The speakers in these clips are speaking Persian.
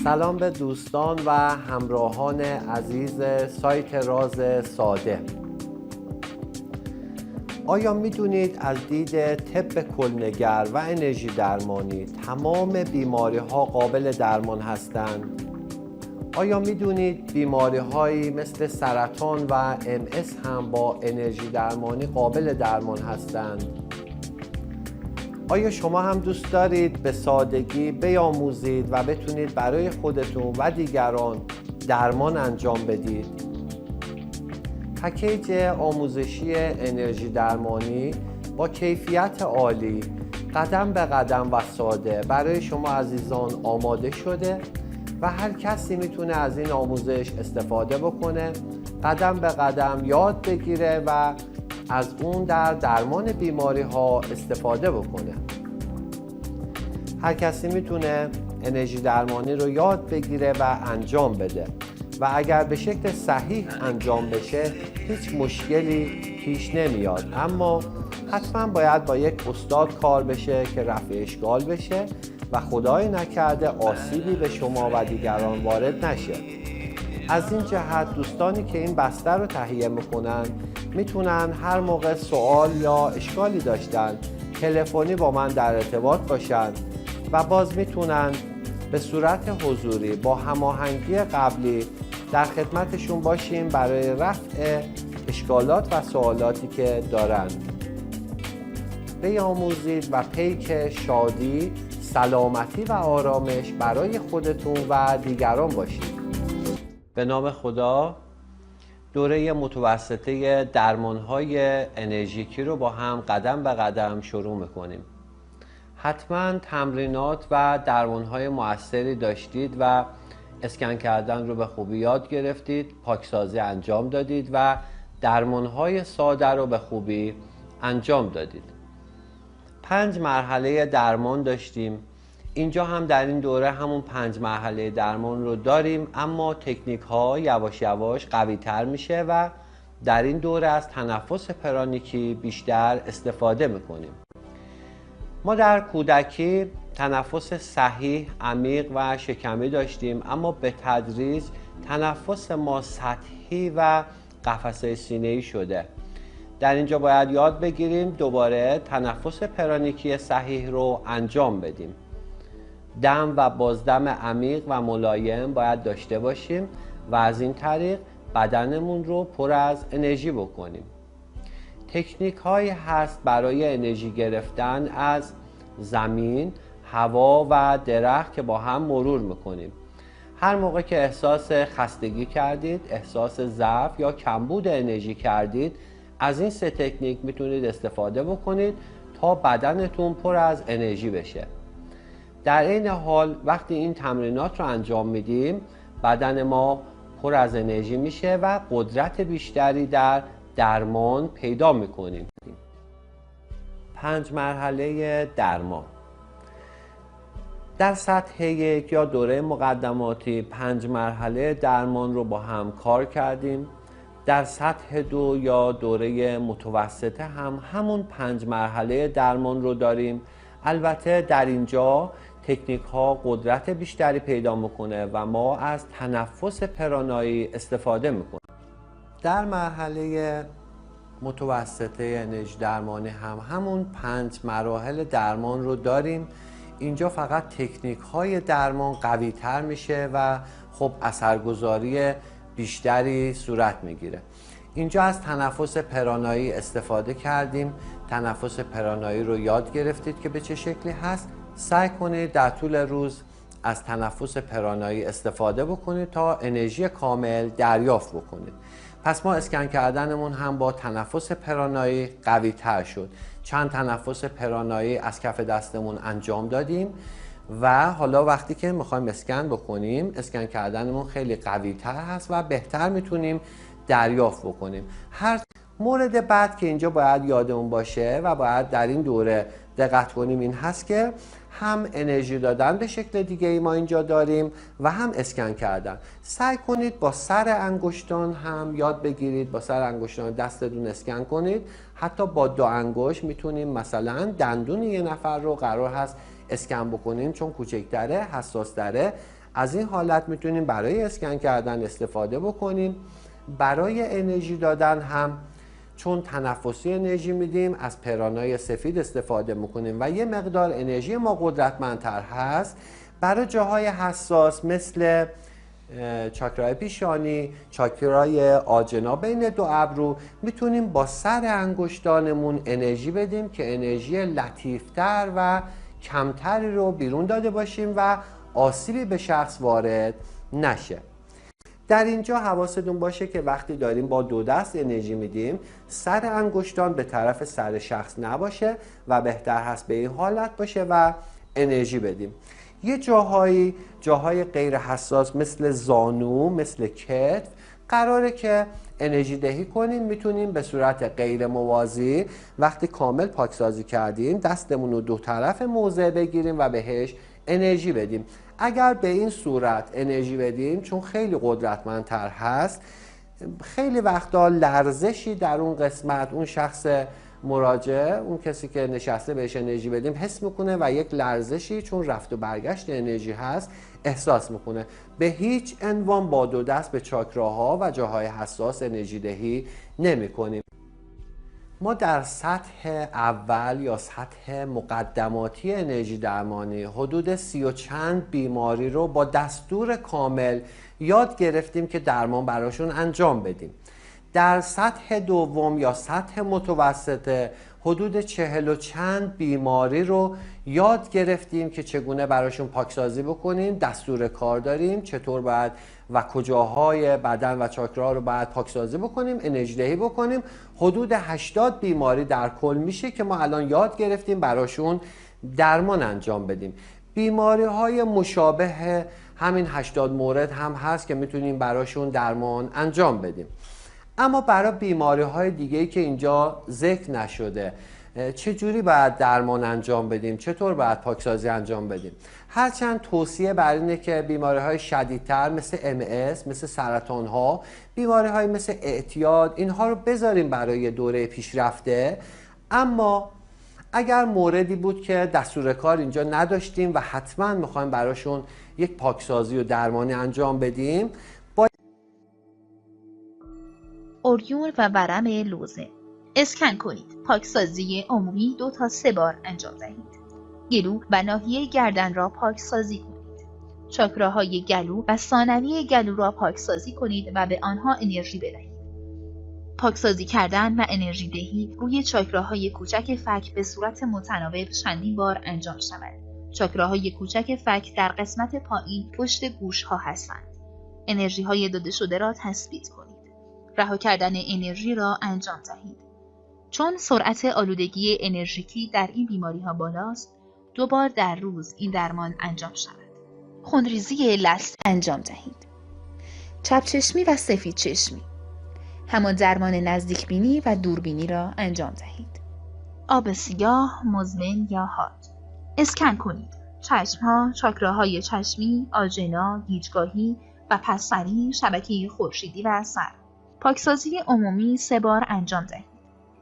سلام به دوستان و همراهان عزیز سایت راز ساده. آیا میدونید از دید طب کلنگر و انرژی درمانی تمام بیماری ها قابل درمان هستند؟ آیا میدونید بیماری هایی مثل سرطان و MS هم با انرژی درمانی قابل درمان هستند؟ آیا شما هم دوست دارید به سادگی بیاموزید و بتونید برای خودتون و دیگران درمان انجام بدید؟ پکیج آموزشی انرژی درمانی با کیفیت عالی، قدم به قدم و ساده برای شما عزیزان آماده شده و هر کسی میتونه از این آموزش استفاده بکنه، قدم به قدم یاد بگیره و از اون در درمان بیماری ها استفاده بکنه. هر کسی میتونه انرژی درمانی رو یاد بگیره و انجام بده و اگر به شکل صحیح انجام بشه هیچ مشکلی پیش نمیاد، اما حتما باید با یک استاد کار بشه که رفع اشکال بشه و خدای نکرده آسیبی به شما و دیگران وارد نشه. از این جهت دوستانی که این بسته رو تهیه میکنن میتونن هر موقع سوال یا اشکالی داشتن تلفنی با من در ارتباط باشن و باز میتونن به صورت حضوری با هماهنگی قبلی در خدمتشون باشیم برای رفع اشکالات و سوالاتی که دارن. بیاموزید و پیک شادی، سلامتی و آرامش برای خودتون و دیگران باشید. به نام خدا، دوره متوسطه درمان‌های انرژیکی رو با هم قدم به قدم شروع می‌کنیم. حتما تمرینات و درمان‌های مؤثری داشتید و اسکن کردن رو به خوبی یاد گرفتید، پاکسازی انجام دادید و درمان‌های ساده رو به خوبی انجام دادید. 5 مرحله درمان داشتیم. اینجا هم در این دوره همون 5 مرحله درمان رو داریم، اما تکنیک ها یواش یواش قوی تر میشه و در این دوره از تنفس پرانیکی بیشتر استفاده میکنیم. ما در کودکی تنفس صحیح، عمیق و شکمی داشتیم، اما به تدریج تنفس ما سطحی و قفسه سینه‌ای شده. در اینجا باید یاد بگیریم دوباره تنفس پرانیکی صحیح رو انجام بدیم. دم و بازدم عمیق و ملایم باید داشته باشیم و از این طریق بدنمون رو پر از انرژی بکنیم. تکنیک هایی هست برای انرژی گرفتن از زمین، هوا و درخت که با هم مرور میکنیم. هر موقع که احساس خستگی کردید، احساس ضعف یا کمبود انرژی کردید، از این 3 تکنیک میتونید استفاده بکنید تا بدنتون پر از انرژی بشه. در این حال وقتی این تمرینات رو انجام میدیم بدن ما پر از انرژی میشه و قدرت بیشتری در درمان پیدا میکنیم. 5 مرحله درمان. در سطح 1 یا دوره مقدماتی 5 مرحله درمان رو با هم کار کردیم. در سطح 2 یا دوره متوسطه هم همون 5 مرحله درمان رو داریم. البته در اینجا تکنیک ها قدرت بیشتری پیدا میکنه و ما از تنفس پرانایی استفاده میکنیم. در مرحله متوسطه انرژی درمانی هم همون 5 مراحل درمان رو داریم. اینجا فقط تکنیک های درمان قوی تر میشه و خب اثرگذاری بیشتری صورت میگیره. اینجا از تنفس پرانایی استفاده کردیم. تنفس پرانایی رو یاد گرفتید که به چه شکلی هست. سعی کنید در طول روز از تنفس پرانایی استفاده بکنید تا انرژی کامل دریافت بکنید. پس ما اسکن کردنمون هم با تنفس پرانایی قوی تر شد. چند تنفس پرانایی از کف دستمون انجام دادیم و حالا وقتی که میخوایم اسکن بکنیم اسکن کردنمون خیلی قوی تر هست و بهتر میتونیم دریافت بکنیم. هر مورد بعد که اینجا باید یادمون باشه و باید در این دوره دقت کنیم این هست که هم انرژی دادن به شکل دیگه ای ما اینجا داریم و هم اسکن کردن. سعی کنید با سر انگشتان هم یاد بگیرید، با سر انگشتان دستتون اسکن کنید. حتی با 2 انگشت میتونیم مثلا دندون یه نفر رو قرار هست اسکن بکنیم، چون کوچکتره، حساس تره. از این حالت میتونیم برای اسکن کردن استفاده بکنیم. برای انرژی دادن هم چون تنفسی انرژی میدیم از پرانای سفید استفاده میکنیم و یه مقدار انرژی ما قدرتمندتر هست، برای جاهای حساس مثل چاکرای پیشانی، چاکرای آجنا بین دو ابرو میتونیم با سر انگشتانمون انرژی بدیم که انرژی لطیفتر و کمتری رو بیرون داده باشیم و آسیبی به شخص وارد نشه. در اینجا حواستون باشه که وقتی داریم با دو دست انرژی میدیم سر انگشتان به طرف سر شخص نباشه و بهتر هست به این حالت باشه و انرژی بدیم. یه جاهای غیر حساس مثل زانو، مثل کتف قراره که انرژی دهی کنیم. میتونیم به صورت غیر موازی وقتی کامل پاکسازی کردیم دستمون رو دو طرف موضع بگیریم و بهش انرژی بدیم. اگر به این صورت انرژی بدیم چون خیلی قدرتمندتر هست، خیلی وقتا لرزشی در اون قسمت اون شخص مراجع، اون کسی که نشسته بهش انرژی بدیم حس میکنه و یک لرزشی چون رفت و برگشت انرژی هست احساس میکنه. به هیچ عنوان با دو دست به چاکراها و جاهای حساس انرژی دهی نمی کنیم. ما در سطح اول یا سطح مقدماتی انرژی درمانی حدود 30 و چند بیماری رو با دستور کامل یاد گرفتیم که درمان براشون انجام بدیم. در سطح دوم یا سطح متوسطه حدود 40 و چند بیماری رو یاد گرفتیم که چگونه براشون پاکسازی بکنیم، دستور کار داریم، چطور باید و کجاهای بدن و چاکرا رو باید پاکسازی بکنیم، انرژی دهی بکنیم. حدود 80 بیماری در کل میشه که ما الان یاد گرفتیم براشون درمان انجام بدیم. بیماری های مشابه همین 80 مورد هم هست که میتونیم براشون درمان انجام بدیم. اما برای بیماری های دیگه‌ای که اینجا ذکر نشده چجوری باید درمان انجام بدیم، چطور باید پاکسازی انجام بدیم؟ هرچند توصیه بر اینه که بیماری های شدیدتر مثل MS، مثل سرطان ها، بیماری های مثل اعتیاد، اینها رو بذاریم برای دوره پیشرفته. اما اگر موردی بود که دستور کار اینجا نداشتیم و حتما میخوایم براشون یک پاکسازی و درمانی انجام بدیم، اوریون و ورم لوزه اسکن کنید. پاکسازی عمومی 2 تا 3 بار انجام دهید. گلو و ناحیه گردن را پاکسازی کنید. چاکراهای گلو و ثانوی گلو را پاکسازی کنید و به آنها انرژی بدهید. پاکسازی کردن و انرژی دهی روی چاکراهای کوچک فک به صورت متناوب چندین بار انجام شود. چاکراهای کوچک فک در قسمت پایین پشت گوش ها هستند. انرژی های داده شده را تثبیت کنید. رها کردن انرژی را انجام دهید. چون سرعت آلودگی انرژیکی در این بیماری ها بالاست، 2 بار در روز این درمان انجام شود. خونریزی لثه انجام دهید. چپ چشمی و سفید چشمی. همان درمان نزدیک بینی و دوربینی را انجام دهید. آب سیاه، مزمن یا حاد. اسکن کنید. چشمها، چاکراهای چشمی، آجنا، گیجگاهی و پس‌سری، شبکه خورشیدی و سر. پاکسازی عمومی 3 بار انجام دهید.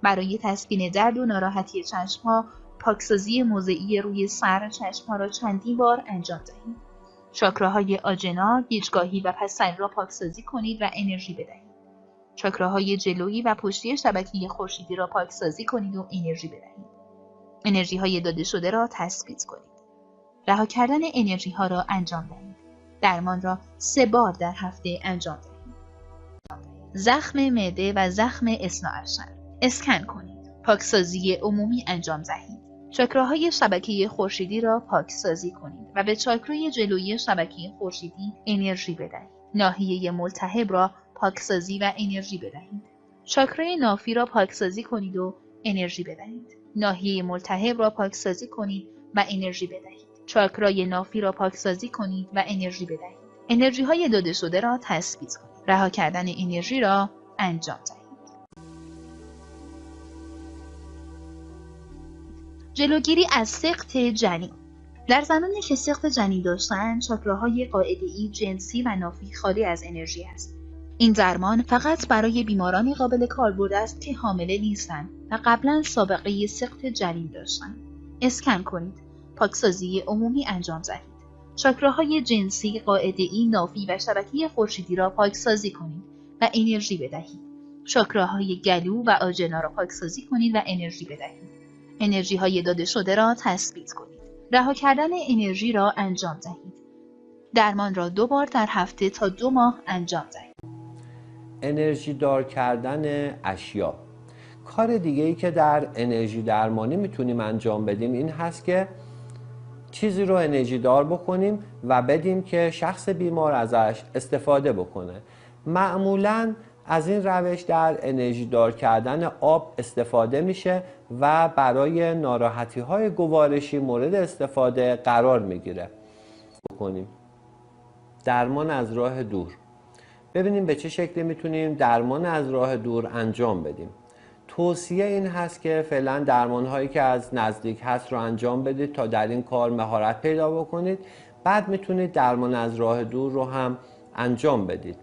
برای تسکین درد و ناراحتی چشم‌ها، پاکسازی موضعی روی سر چشم‌ها را چندین بار انجام دهید. چاکراهای آجنا، گیجگاهی و پس‌سری را پاکسازی کنید و انرژی بدهید. چاکراهای جلویی و پشتی شبکه خورشیدی را پاکسازی کنید و انرژی بدهید. انرژی‌های داده شده را تثبیت کنید. رها کردن انرژی‌ها را انجام دهید. درمان را 3 بار در هفته انجام دهید. زخم معده و زخم اثناعشر اسکن کنید. پاکسازی عمومی انجام دهید. چاکراهای شبکه خورشیدی را پاکسازی کنید و به چاکرای جلویی شبکه خورشیدی انرژی بدهید. ناحیه ملتهب را پاکسازی و انرژی بدهید. چاکرای نافی را پاکسازی کنید و انرژی بدهید. ناحیه ملتهب را پاکسازی کنید و انرژی بدهید. چاکرای نافی را پاکسازی کنید و انرژی بدهید. انرژی های داده شده را تثبیت کنید. رها کردن انرژی را انجام دهید. جلوگیری از سقط جنین. در زنانی که سقط جنین داشتند، چاکراهای قاعده‌ای، جنسی و نافی خالی از انرژی است. این درمان فقط برای بیماران قابل کاربرد است که حامله نیستند و قبلا سابقه سقط جنین داشتند. اسکن کنید. پاکسازی عمومی انجام دهید. چاکراهای جنسی، قاعده‌ای، نافی و شبکه خورشیدی را پاکسازی کنید و انرژی بدهید. چاکراهای گلو و آجنا را پاکسازی کنید و انرژی بدهید. انرژی های داده شده را تثبیت کنید. رها کردن انرژی را انجام دهید. درمان را 2 بار در هفته تا 2 ماه انجام دهید. انرژی دار کردن اشیا. کار دیگه ای که در انرژی درمانی میتونیم انجام بدیم این هست که چیزی رو انرژی دار بکنیم و بدیم که شخص بیمار ازش استفاده بکنه. معمولاً از این روش در انرژی دار کردن آب استفاده میشه و برای ناراحتی های گوارشی مورد استفاده قرار میگیره. بکنیم درمان از راه دور. ببینیم به چه شکلی میتونیم درمان از راه دور انجام بدیم. توصیه این هست که فعلا درمان هایی که از نزدیک هست رو انجام بدید تا در این کار مهارت پیدا بکنید. بعد میتونید درمان از راه دور رو هم انجام بدید.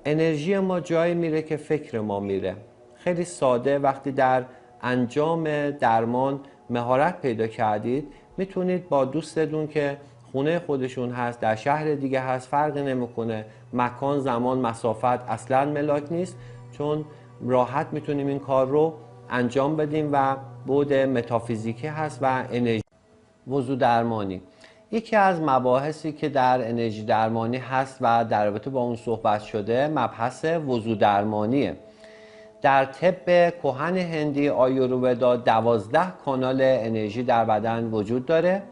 انرژی ما جایی میره که فکر ما میره. خیلی ساده وقتی در انجام درمان مهارت پیدا کردید میتونید با دوستتون که خونه خودشون هست در شهر دیگه هست فرقی نمیکنه، مکان، زمان، مسافت اصلا ملاک نیست، چون راحت میتونیم این کار رو انجام بدیم و بعد متافیزیکی هست و انرژی. وضو درمانی یکی از مباحثی که در انرژی درمانی هست و در رابطه با اون صحبت شده مبحث وضو درمانیه. در طب کهن هندی آیورودا 12 کانال انرژی در بدن وجود داره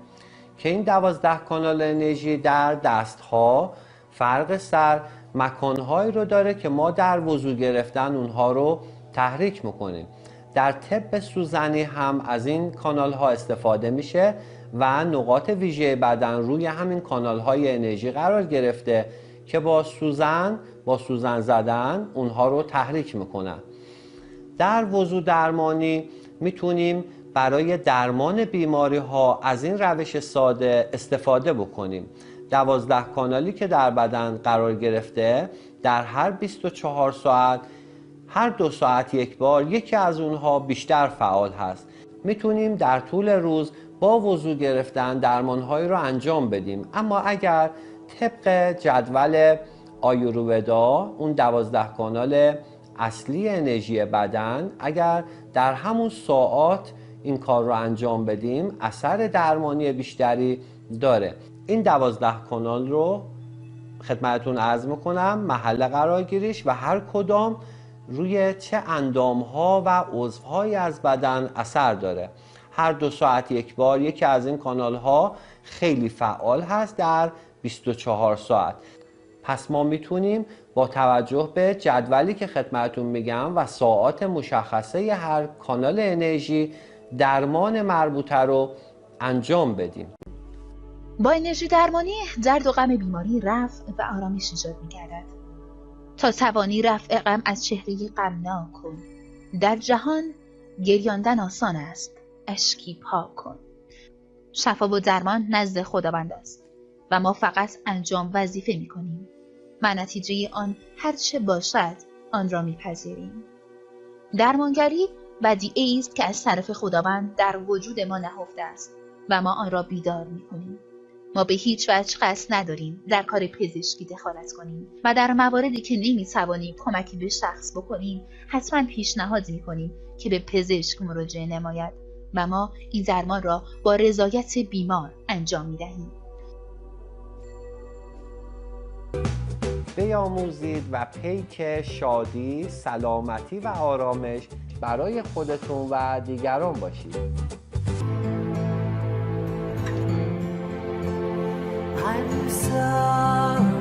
که این 12 کانال انرژی در دستها، فرق سر، مکانهایی رو داره که ما در وضو گرفتن اونها رو تحریک میکنیم. در طب سوزنی هم از این کانال ها استفاده میشه و نقاط ویژه بدن روی همین کانال های انرژی قرار گرفته که با سوزن زدن اونها رو تحریک میکنن. در وضو درمانی میتونیم برای درمان بیماری ها از این روش ساده استفاده بکنیم. 12 کانالی که در بدن قرار گرفته در هر 24 ساعت هر 2 ساعت یک بار یکی از اونها بیشتر فعال هست. میتونیم در طول روز با وضو گرفتن درمانهایی رو انجام بدیم، اما اگر طبق جدول آیورودا اون 12 کانال اصلی انرژی بدن اگر در همون ساعات این کار رو انجام بدیم اثر درمانی بیشتری داره. این 12 کانال رو خدمتتون عرض میکنم محل قرارگیریش و هر کدام روی چه اندامها و عضوهایی از بدن اثر داره. هر 2 ساعت یک بار یکی از این کانال ها خیلی فعال هست در 24 ساعت. پس ما میتونیم با توجه به جدولی که خدمتتون میگم و ساعات مشخصه هر کانال انرژی درمان مربوطه رو انجام بدیم. با انرژی درمانی درد و غم بیماری رفع و آرامش ایجاد می‌گردد. تا توانی رفع غم از چهره غمناک کن. در جهان گریاندن آسان است، اشکی پاک کن. شفا و درمان نزد خداوند است و ما فقط انجام وظیفه می‌کنیم و نتیجه آن هر چه باشد آن را می‌پذیریم. درمانگری ودیعه‌ای است که از طرف خداوند در وجود ما نهفته است و ما آن را بیدار می‌کنیم. ما به هیچ وجه قصد نداریم در کار پزشکی دخالت کنیم و در مواردی که نمی‌توانیم کمکی به شخص بکنیم حتما پیشنهاد می‌کنیم که به پزشک مراجعه نماید و ما این درمان را با رضایت بیمار انجام می‌دهیم. بیاموزید و پیک شادی، سلامتی و آرامش برای خودتون و دیگران باشید. I'm sorry.